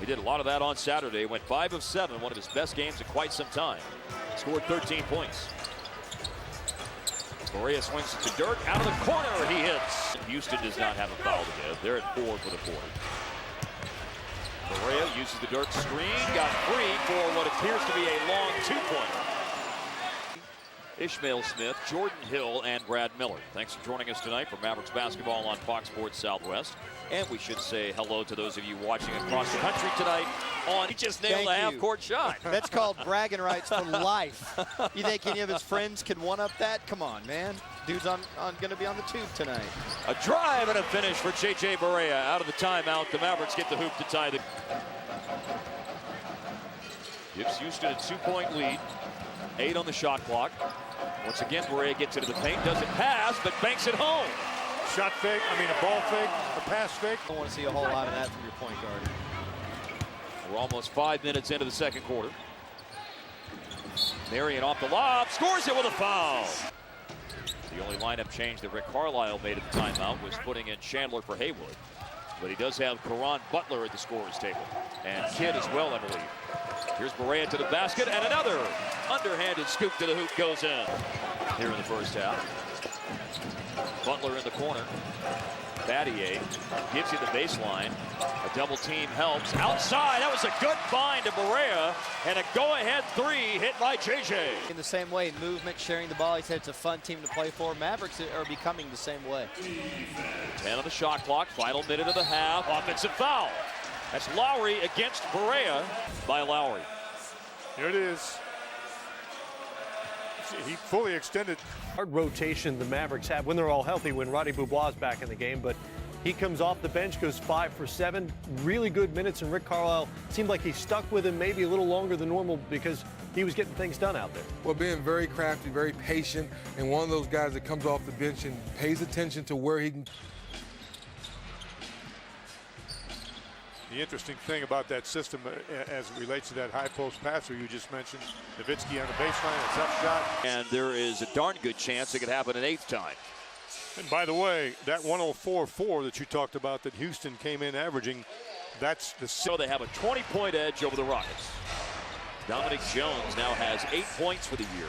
He did a lot of that on Saturday. Went 5 of 7, one of his best games in quite some time. Scored 13 points. Barea swings it to Dirk. Out of the corner, he hits. Houston does not have a foul to give. They're at 4 for the quarter. Barea uses the Dirk screen. Got free for what appears to be a long two-pointer. Ishmael Smith, Jordan Hill, and Brad Miller. Thanks for joining us tonight for Mavericks basketball on Fox Sports Southwest. And we should say hello to those of you watching across the country tonight on. He just nailed a half-court shot. That's called bragging rights for life. You think any of his friends can one-up that? Come on, man. Dude's going to be on the tube tonight. A drive and a finish for J.J. Barea. Out of the timeout, the Mavericks get the hoop to tie the. Gives Houston a 2-point lead. 8 on the shot clock. Once again, Barea gets into the paint, doesn't pass, but banks it home. Shot fake, a ball fake, a pass fake. I don't want to see a whole lot of that from your point guard. We're almost 5 minutes into the second quarter. Marion off the lob, scores it with a foul. The only lineup change that Rick Carlisle made at the timeout was putting in Chandler for Haywood. But he does have Caron Butler at the scorer's table. And Kidd as well, I believe. Here's Barea to the basket, and another underhanded scoop to the hoop goes in here in the first half. Butler in the corner. Barea gives you the baseline. A double team helps. Outside, that was a good find to Barea, and a go-ahead three hit by JJ. In the same way, movement, sharing the ball. He said it's a fun team to play for. Mavericks are becoming the same way. 10 on the shot clock, final minute of the half. Offensive foul. That's Lowry against Barea by Lowry. Here it is. He fully extended. Hard rotation the Mavericks have when they're all healthy, when Roddy Beaubois back in the game, but he comes off the bench, goes 5 for 7. Really good minutes, and Rick Carlisle seemed like he stuck with him maybe a little longer than normal because he was getting things done out there. Well, being very crafty, very patient, and one of those guys that comes off the bench and pays attention to where he can. The interesting thing about that system as it relates to that high post passer you just mentioned, Nowitzki on the baseline, a tough shot. And there is a darn good chance it could happen an 8th time. And by the way, that 104-4 that you talked about that Houston came in averaging, that's the. So they have a 20-point edge over the Rockets. Dominic Jones now has 8 points for the year.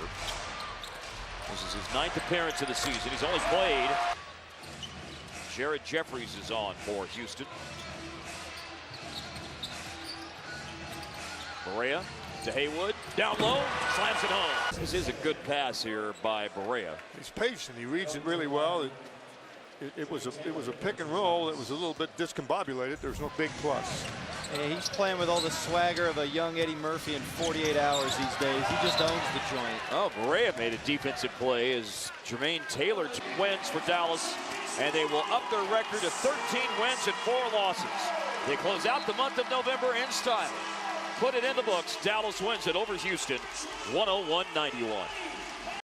This is his 9th appearance of the season. He's only played. Jared Jeffries is on for Houston. Barea to Haywood, down low, slams it home. This is a good pass here by Barea. He's patient. He reads it really well. It was a pick and roll. It was a little bit discombobulated. There's no big plus. And he's playing with all the swagger of a young Eddie Murphy in 48 hours these days. He just owns the joint. Oh, Barea made a defensive play as Jermaine Taylor wins for Dallas, and they will up their record to 13 wins and 4 losses. They close out the month of November in style. Put it in the books. Dallas wins it over Houston, 101-91.